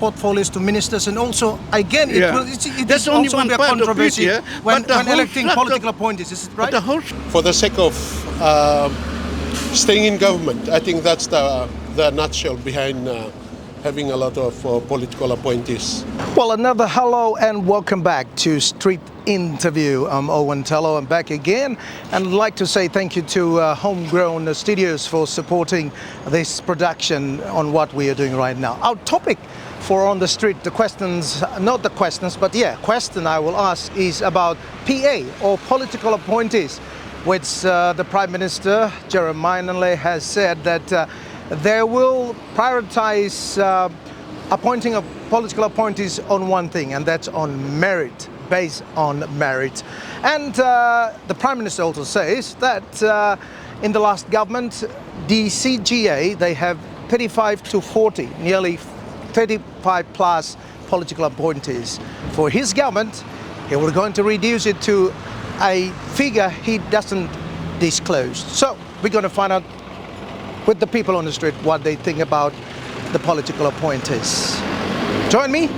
portfolios to ministers, and also again That's only also one be a part of it, controversy yeah. when But the whole electing structure- political appointees. Is it right? For the sake of staying in government, I think that's the nutshell behind having a lot of political appointees. Well, another hello and welcome back to Street Interview. I'm Owen Tello. I'm back again, and I'd like to say thank you to Homegrown Studios for supporting this production on what we are doing right now. Our topic for On the Street, the questions, not the questions, but question I will ask is about PA or political appointees, which the Prime Minister, Jeremiah has said that they will prioritize appointing political appointees on one thing, and that's on merit, based on merit. And the Prime Minister also says that in the last government, the CGA, they have 35 to 40, nearly 35 plus political appointees. For his government, he will going to reduce it to a figure he doesn't disclose. So we're going to find out with the people on the street what they think about the political appointees. Join me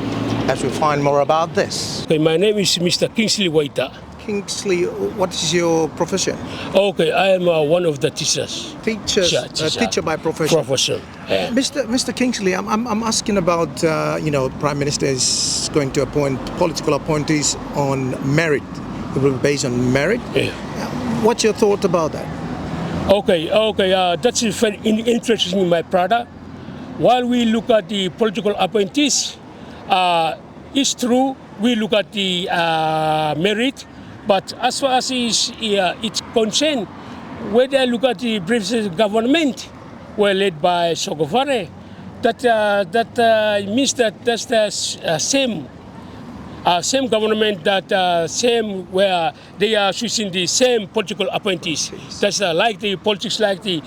as we find more about this. Okay, my name is Mr. Kingsley Waita. Kingsley, what is your profession? Okay, I am one of the teachers. Teacher by profession. Yeah. Mr. Kingsley, I'm asking about, Prime Minister is going to appoint political appointees on merit. It will be based on merit. Yeah. What's your thought about that? Okay, that's very interesting, my brother. While we look at the political appointees, it's true, we look at the merit, but as far as it's concerned, when I look at the previous government, were led by Sogovare, that means that that's the same government, that same where they are choosing the same political appointees. That's like the politics, like the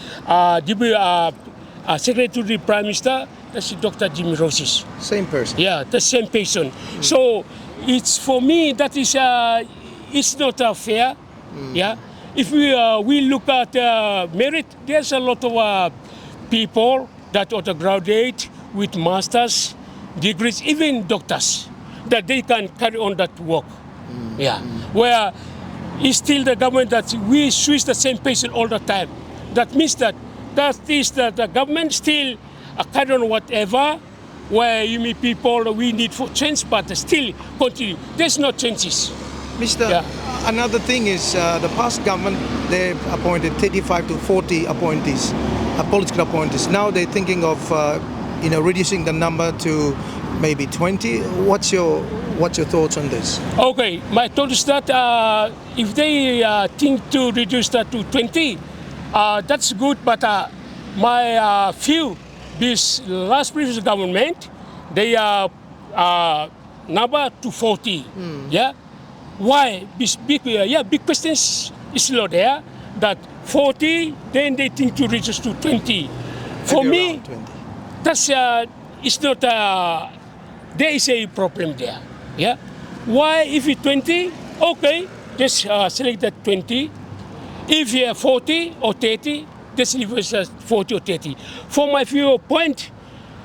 Secretary to the Prime Minister, that's Dr. Jimmy Roses. Same person. Yeah, the same person. So it's for me that is it's not fair. Yeah, if we look at merit, there's a lot of people that are graduate with masters degrees, even doctors, that they can carry on that work. Where it's still the government that we switch the same person all the time. That means that the government still carry on whatever, where you meet people we need for change, but still continue. There's no changes. Another thing is the past government, they've appointed 35 to 40 appointees, political appointees. Now they're thinking of reducing the number to maybe 20. What's your thoughts on this? Okay, my thought is that if they think to reduce that to 20, that's good. But my view, this last previous government, they are number to 40. Yeah, why? This big question is still there. That 40, then they think to reduce to 20. For me, 20. that's it's not. There is a problem there. Yeah. Why, if it's 20, okay, just select that 20. If you have 40 or 30, just leave it as 40 or 30. For my viewpoint,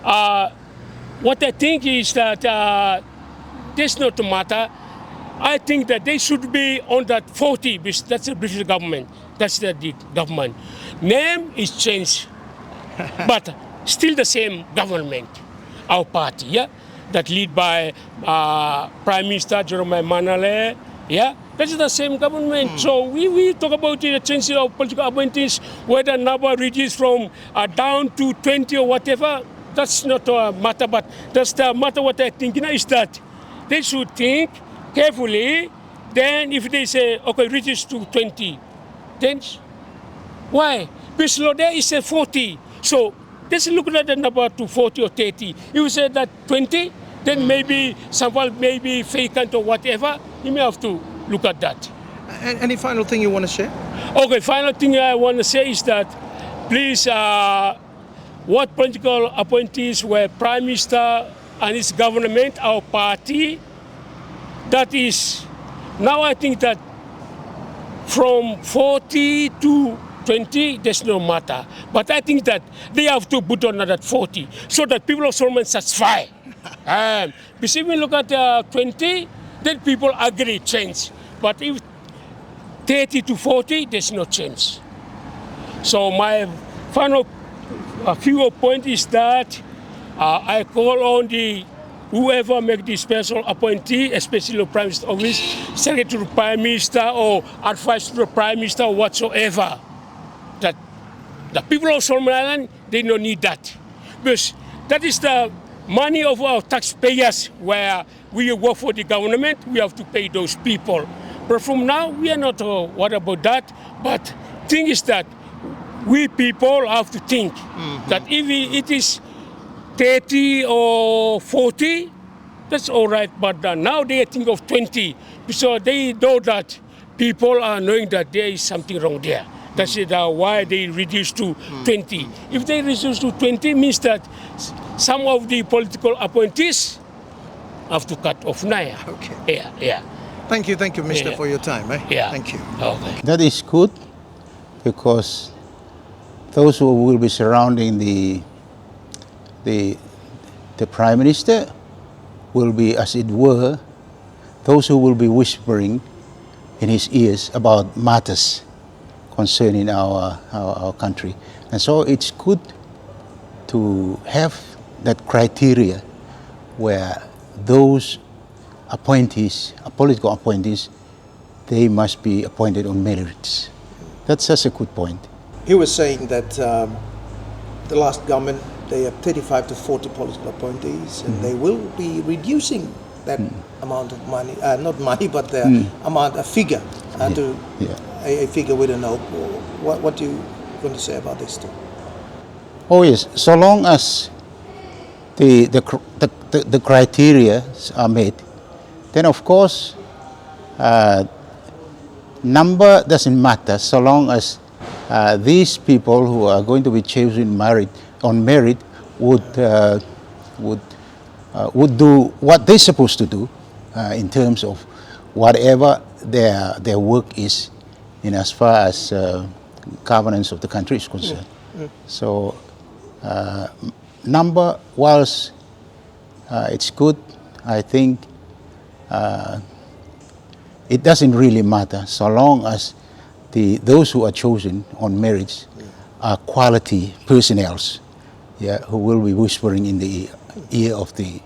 what I think is that this not matter. I think that they should be on that 40, because that's the British government. That's the government. Name is changed, but still the same government, our party, yeah? That lead by Prime Minister Jeremiah Manale, yeah? That's the same government. So we talk about the change of political appointees, whether number reduced from down to 20 or whatever, that's not a matter, but that's the matter what I think is that they should think carefully. Then if they say, okay, reduce to 20, then why? Because there is a 40. So let's look at the number to 40 or 30. If you say that 20, then maybe someone may be vacant or whatever. You may have to look at that. Any final thing you want to share? Okay, final thing I want to say is that please, what political appointees were Prime Minister and his government, our party, that is, now I think that from 40 to 20, there's no matter. But I think that they have to put on that 40 so that people of Solomon satisfy. Because if we look at 20, then people agree change. But if 30 to 40, there's no change. So my final few point is that I call on the whoever make the special appointee, especially the Prime Minister's office, secretary to the Prime Minister or advice to the Prime Minister or whatsoever, that the people of Solomon Island, they don't need that. Because that is the money of our taxpayers where we work for the government, we have to pay those people. But from now, we are not worried about that. But thing is that we people have to think that if it is 30 or 40, that's all right. But now they think of 20, so they know that people are knowing that there is something wrong there. That's why they reduce to 20. If they reduce to 20, means that some of the political appointees have to cut off now. Okay. Yeah. Thank you, Mr. Yeah. for your time. Yeah. Thank you. Okay. That is good, because those who will be surrounding the Prime Minister will be, as it were, those who will be whispering in his ears about matters concerning our country. And so it's good to have that criteria where those appointees, political appointees, they must be appointed on merits. That's such a good point. He was saying that the last government, they have 35 to 40 political appointees, and they will be reducing that amount of money, not money, but the amount, a figure, to a figure we don't know. What do you going to say about this too? Oh yes, so long as the criteria are met, then of course number doesn't matter, so long as these people who are going to be chosen on merit would do what they're supposed to do in terms of whatever their work is, in as far as governance of the country is concerned. So number, whilst it's good, I think it doesn't really matter, so long as those who are chosen on merits are quality personnels, who will be whispering in the ear of the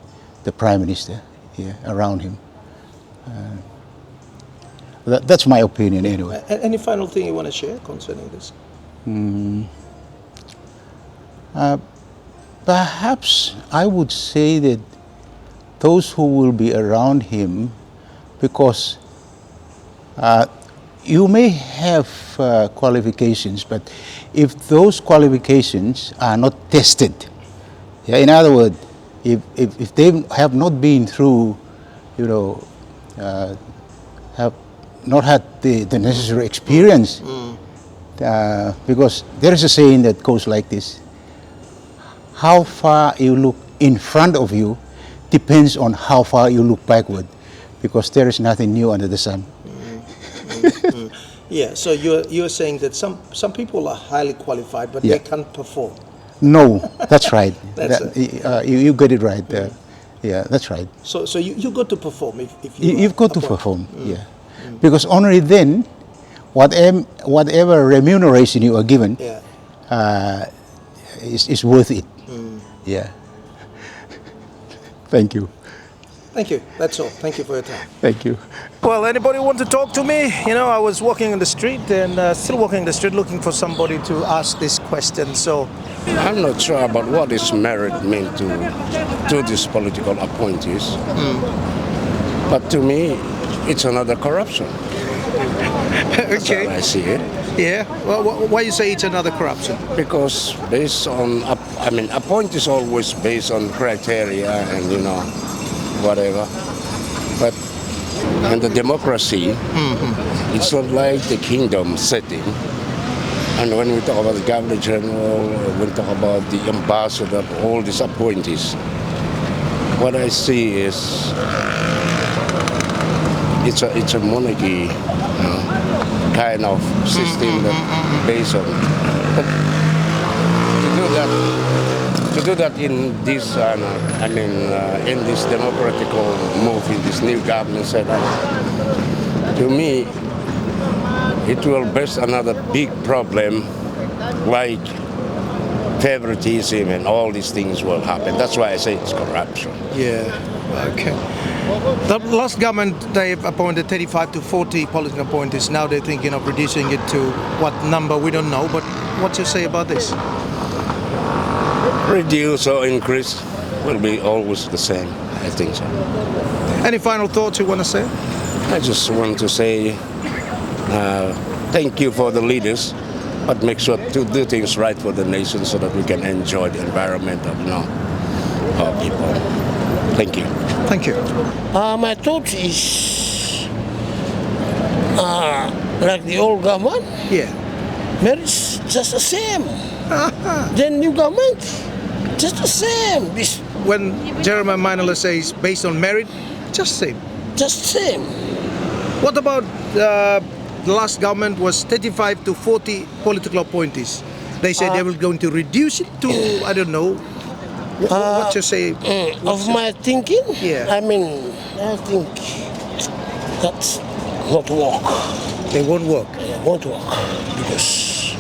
Prime Minister, around him. That's my opinion anyway. Any final thing you want to share concerning this? Perhaps I would say that those who will be around him, because you may have qualifications, but if those qualifications are not tested, in other words, if they have not been through, have not had the necessary experience, because there is a saying that goes like this: how far you look in front of you depends on how far you look backward, because there is nothing new under the sun. Yeah, so you're saying that some people are highly qualified, but they can't perform. No, that's right. That's you get it right. That's right. So you got to perform if You've got to perform, because only then, whatever remuneration you are given, is worth it. Thank you. Thank you. That's all. Thank you for your time. Thank you. Well, anybody want to talk to me? I was walking in the street and still walking in the street looking for somebody to ask this question. So I'm not sure about what is merit meant to these political appointees. But to me, it's another corruption. That's how I see it. Yeah. Well, why you say it's another corruption? Because based on, appointees always based on criteria and whatever. But in the democracy, it's not like the kingdom setting. And when we talk about the Governor General, when we talk about the ambassador, all these appointees, what I see is it's a monarchy kind of system that based on. But to do that, to do that in this, in this democratic move in this new government setup, to me, it will best another big problem like favoritism and all these things will happen. That's why I say it's corruption. Yeah, okay. The last government, they've appointed 35 to 40 political appointees. Now they're thinking of reducing it to what number, we don't know. But what do you say about this? Reduce or increase will be always the same, I think so. Any final thoughts you want to say? I just want to say thank you for the leaders, but make sure to do things right for the nation so that we can enjoy the environment of our people. Thank you. Thank you. My thought is like the old government, Yeah. marriage just the same. Then new government, just the same. This When Jeremiah Manola says based on merit, just same. just same. What about the last government was 35 to 40 political appointees? They said they were going to reduce it to, I don't know. What you say? Of my thinking, Yeah. I think that's not work. They won't work. It won't work because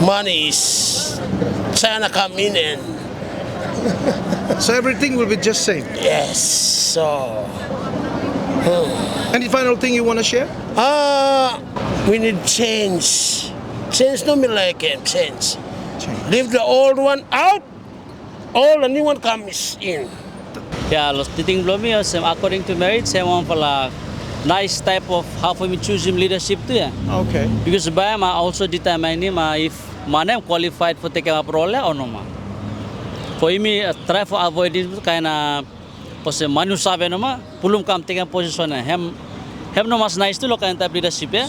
money is China come in and So everything will be just same. yes. So Any final thing you want to share? we need change. Change no mean like change. Leave the old one out, all the new one comes in. Ya, los titing belum ya, according to merit, saya mau pala nice type of how for me choosing leadership tu ya. Okay. Because by ma also determine if mana qualified for take up role or no ma. For me, try for avoiding kind of pose manu sabe no ma, pulum kam take position hem no mas nice tu lo kind type leadership ya.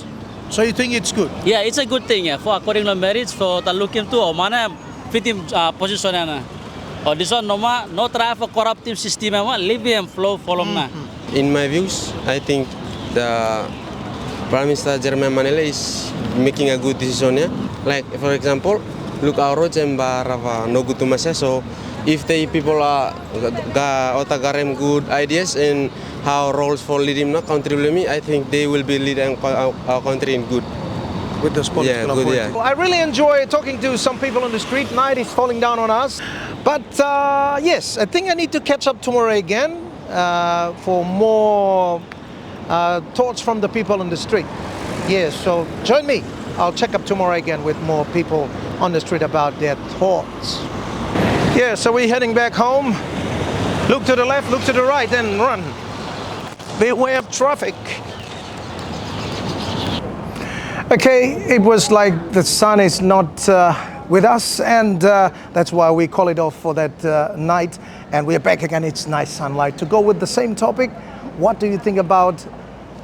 So you think it's good? Yeah, it's a good thing yeah. For according to merits, for talukim tu, mana fit him position na. Or this one no try for corruptive system leave him follow na. In my views, I think the Prime Minister Jeremiah Manila is making a good decision. Yeah? Like for example, look our roads and no good to myself. So if the people are otagarem good ideas and how roles for leading the country with me, I think they will be leading our country in good. With those political Yeah, good, appointees. yeah. Well, I really enjoy talking to some people on the street. Night is falling down on us. But yes, I think I need to catch up tomorrow again for more thoughts from the people on the street. Yes, so join me. I'll check up tomorrow again with more people on the street about their thoughts. Yeah, so we're heading back home. Look to the left, look to the right, and run. Beware of traffic. Okay, it was like the sun is not with us, and that's why we call it off for that night. And we're back again. It's nice sunlight. To go with the same topic, what do you think about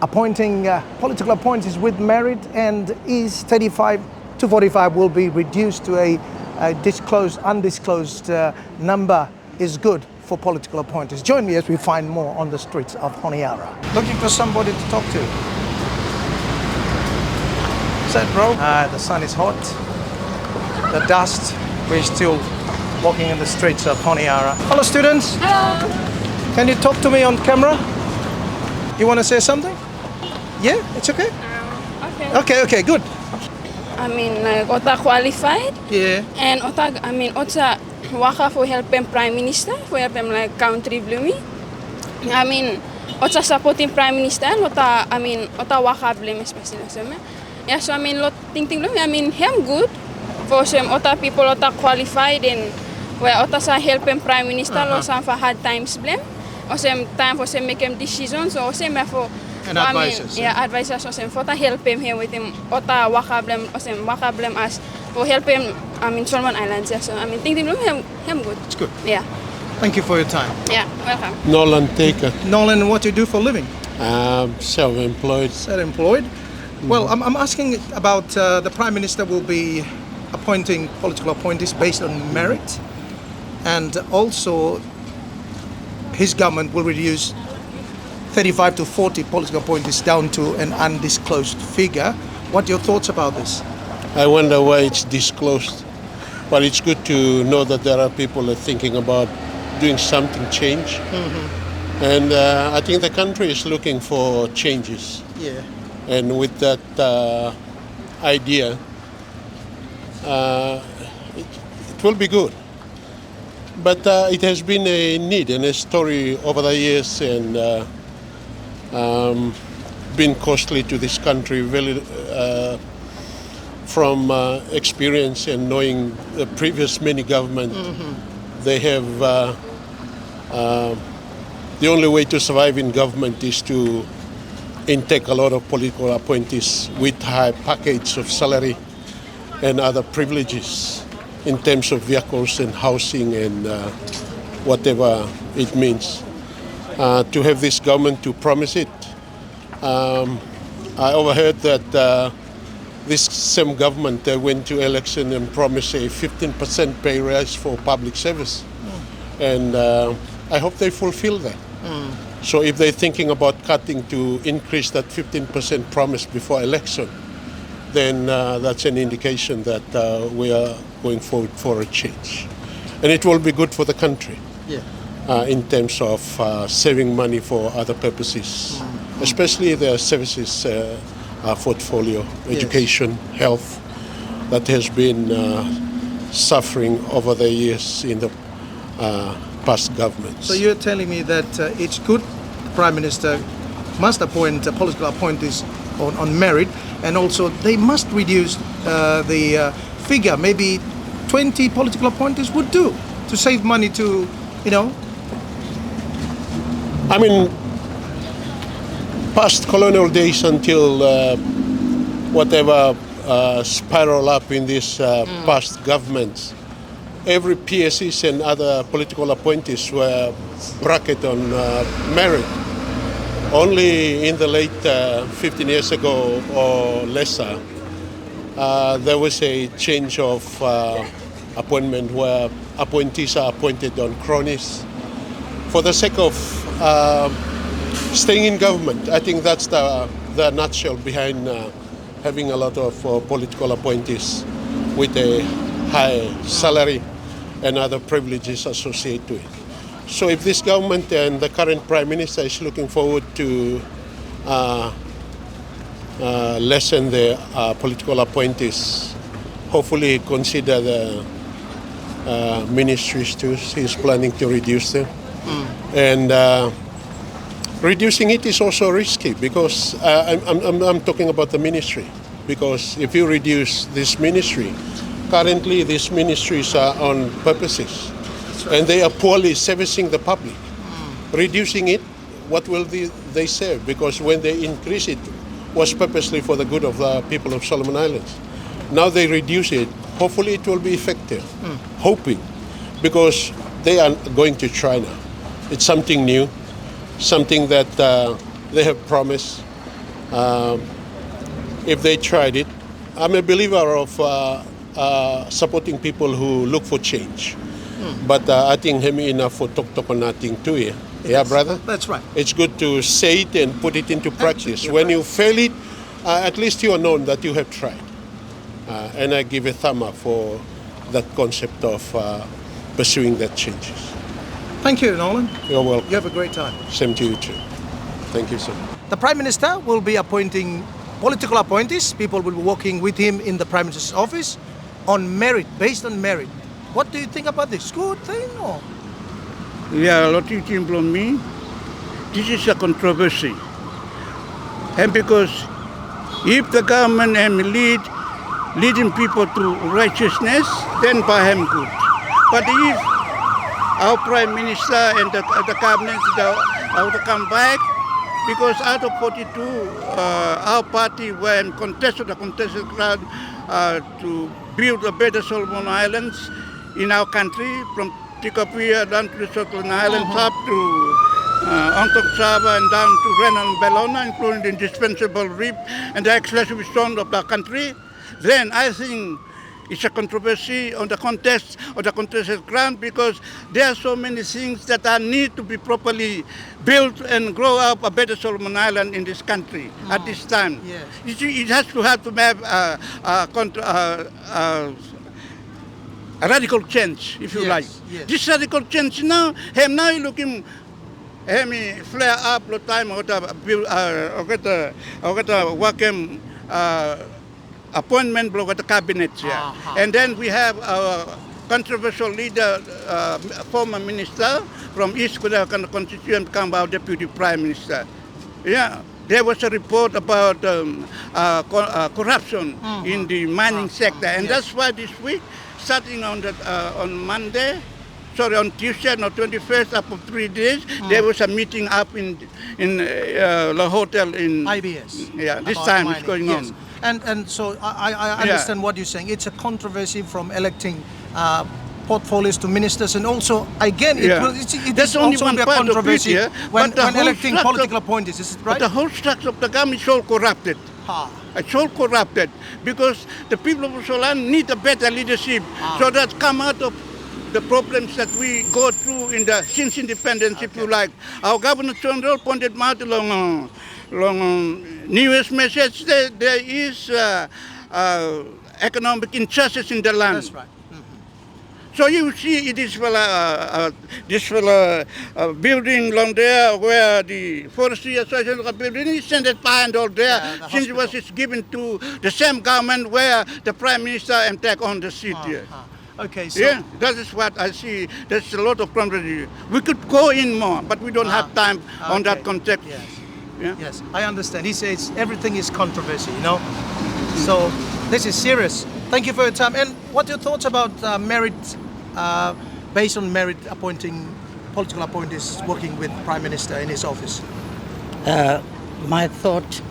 appointing political appointees with merit, and is 35 to 45 will be reduced to a undisclosed number is good for political appointees? Join me as we find more on the streets of Honiara. Looking for somebody to talk to. That bro? The sun is hot. The dust. We're still walking in the streets of Honiara. Hello students. Hello. Can you talk to me on camera? You want to say something? Yeah, it's okay. Okay. Okay, good. Like, Ota qualified. Yeah. And Ota waka for helping Prime Minister, for helping like country blooming. Ota supporting Prime Minister, Ota waka blame especially. Yeah, so lot ting blooming. Him good for some Ota people Ota qualified and where Ota sa helping Prime Minister or some for hard times blame. Or some time for some make him decisions or some for And advisors. Advisors or some for to help him here with him Ota waka blame us for help him Solomon Islands. Yeah, so think him good. It's good. Yeah. Thank you for your time. Yeah, welcome. Nolan Taker, Nolan, what do you do for a living? self-employed. Self-employed. Well, I'm asking about the Prime Minister will be appointing political appointees based on merit, and also his government will reduce 35 to 40 political appointees down to an undisclosed figure. What are your thoughts about this? I wonder why it's disclosed. But it's good to know that there are people that are thinking about doing something change. And I think the country is looking for changes. Yeah. And with that idea, it will be good. But it has been a need and a story over the years, and been costly to this country, very, from experience and knowing the previous many governments. They have the only way to survive in government is to intake a lot of political appointees with high package of salary and other privileges in terms of vehicles and housing and whatever it means. To have this government to promise it, I overheard that this same government went to election and promised a 15% pay rise for public service. And I hope they fulfill that. So if they're thinking about cutting to increase that 15% promise before election, then that's an indication that we are going forward for a change. And it will be good for the country in terms of saving money for other purposes, especially the services portfolio, education, health, that has been suffering over the years in the past governments. So you're telling me that it's good the Prime Minister must appoint political appointees on merit, and also they must reduce the figure. Maybe 20 political appointees would do to save money to, you know. I mean, past colonial days until whatever spiral up in these past governments, every PSCs and other political appointees were bracketed on merit. Only in the late 15 years ago or lesser, there was a change of appointment where appointees are appointed on cronies. For the sake of staying in government, I think that's the nutshell behind having a lot of political appointees with a high salary and other privileges associated to it. So if this government and the current Prime Minister is looking forward to lessen the political appointees, hopefully consider the ministries too. He's planning to reduce them. And reducing it is also risky because I'm talking about the ministry. Because if you reduce this ministry, currently these ministries are on purposes. And they are poorly servicing the public. Reducing it, what will they serve? Because when they increase it, was purposely for the good of the people of Solomon Islands. Now they reduce it, hopefully it will be effective. Hoping, because they are going to try now. It's something new, something that they have promised. If they tried it, I'm a believer of supporting people who look for change. But I think hemi enough for talk on nothing too. Yeah, brother? That's right. It's good to say it and put it into practice. When you fail it, at least you are known that you have tried. And I give a thumb up for that concept of pursuing that changes. Thank you, Nolan. You're welcome. You have a great time. Same to you too. Thank you, sir. The Prime Minister will be appointing political appointees. People will be working with him in the Prime Minister's office on merit, based on merit. What do you think about this? Good thing or? Yeah, a lot of things from me. This is a controversy. And because if the government and leading people to righteousness, then by him good. But if our Prime Minister and the cabinet have to come back, because out of 42, our party were in contested ground to build a better Solomon Islands in our country, from Tikapia down to the Solomon Islands, up to Ontok Saba and down to Renan and Bellona, including the indispensable reef and the exclusive zone of the country. Then I think it's a controversy on the contest of the contested ground, because there are so many things that need to be properly built and grow up a better Solomon Island in this country at this time. Yes. It has to have a radical change, if you Yes, like. yes. This radical change now, him now looking, him flare up the time, or the work him appointment block at the cabinet, yeah. And then we have our controversial leader, former minister from East Korea constituent, become our deputy prime minister. Yeah. There was a report about corruption in the mining sector, and that's why this week, starting on Monday, on Tuesday, no 21st, up for 3 days, there was a meeting up in the hotel in IBS. Yeah, this about time mining. it's going Yes. on. And so I understand what you're saying. It's a controversy from electing portfolios to ministers, and also again it That's is only also one be a part of it, controversy yeah. when But the whole electing structure- political appointees. Is it But right? the whole structure of the government is all corrupted. It's all corrupted because the people of Solan need a better leadership so that come out of the problems that we go through since independence, if you like. Our Governor General pointed out along New Year's message that there is economic injustice in the land. That's right. So you see this building along there where the Forestry Association of building is centered behind all there, the since it was given to the same government where the Prime Minister and take on the seat here. Okay, so Yeah, that is what I see. There's a lot of controversy. We could go in more, but we don't have time on that context. yes, Yeah? yes, I understand. He says everything is controversy, you know. So this is serious. Thank you for your time. And what are your thoughts about merit, based on merit, appointing political appointees working with Prime Minister in his office? My thought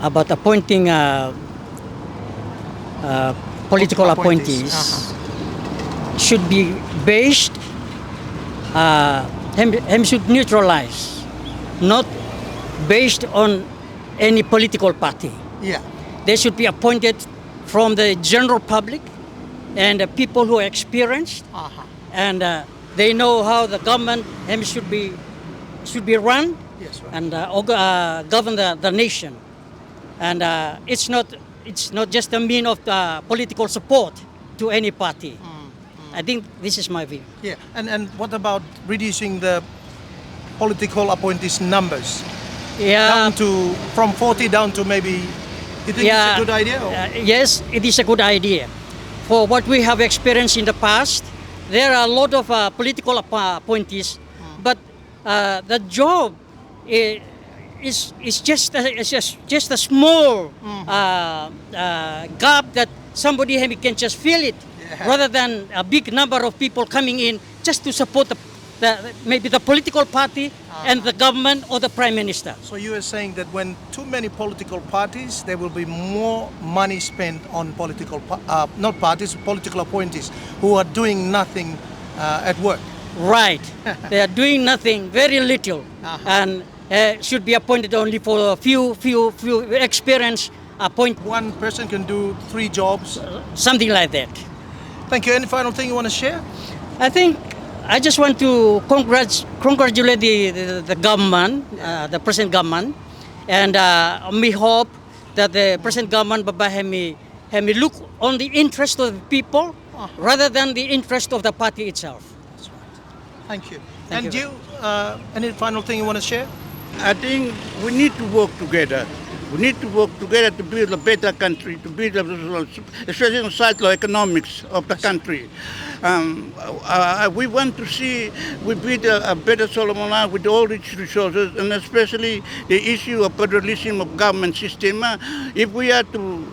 about appointing political appointees should be based, him should neutralize, not based on any political party. Yeah. They should be appointed from the general public and the people who are experienced, and they know how the government should be run, Yes, right. and govern the nation. And it's not just a mean of political support to any party. I think this is my view. Yeah. And what about reducing the political appointees numbers Yeah. from 40 down to maybe? You think it's a good idea? Or? Yes, it is a good idea. For what we have experienced in the past, there are a lot of political appointees, but the job is just a small gap that somebody can just fill it, rather than a big number of people coming in just to support maybe the political party and the government or the prime minister. So you are saying that when too many political parties, there will be more money spent on political appointees who are doing nothing at work. Right. They are doing nothing, very little, and should be appointed only for a few experienced appoint. One person can do 3 jobs. Something like that. Thank you. Any final thing you want to share? I think I just want to congratulate the government, the present government, and we hope that the present government look on the interest of the people rather than the interest of the party itself. That's right. Thank you. Thank And you. you, any final thing you want to share? I think we need to work together. We need to work together to build a better country, to build especially on socio-economics of the country. We want to see we build a better Solomon Island with all its resources, and especially the issue of federalism of government system. If we are to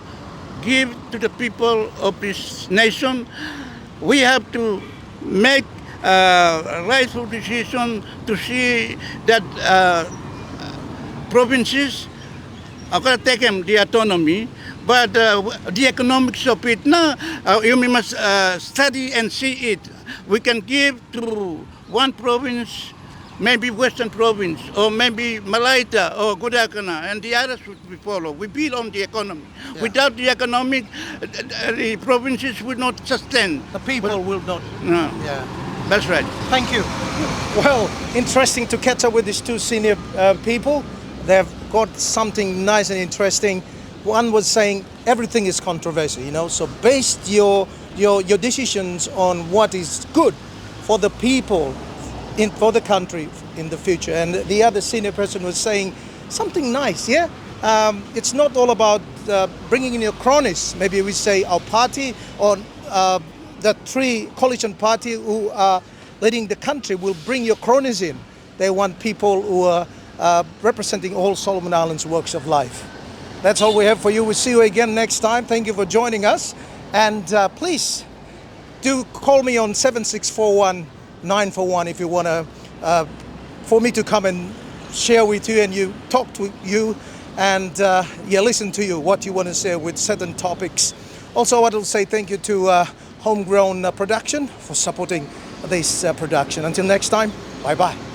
give to the people of this nation, we have to make a rightful decision to see that provinces are going to take them the autonomy, but the economics of it, you must study and see it. We can give to one province, maybe Western Province, or maybe Malaita or Gudakana, and the others would be follow. We build on the economy. Yeah. Without the economic, the provinces will not sustain. The people will not. No. Yeah. That's right. Thank you. Well, interesting to catch up with these 2 senior people. They've got something nice and interesting. One was saying everything is controversial, you know, so base your your decisions on what is good for the people, for the country in the future. And the other senior person was saying something nice, yeah? It's not all about bringing in your cronies. Maybe we say our party or the three coalition party who are leading the country will bring your cronies in. They want people who are representing all Solomon Islands walks of life. That's all we have for you. We'll see you again next time. Thank you for joining us. And please do call me on 7641-941 if you want to, for me to come and share with you and you talk to you and listen to you what you want to say with certain topics. Also, I want to say thank you to Homegrown Production for supporting this production. Until next time, bye-bye.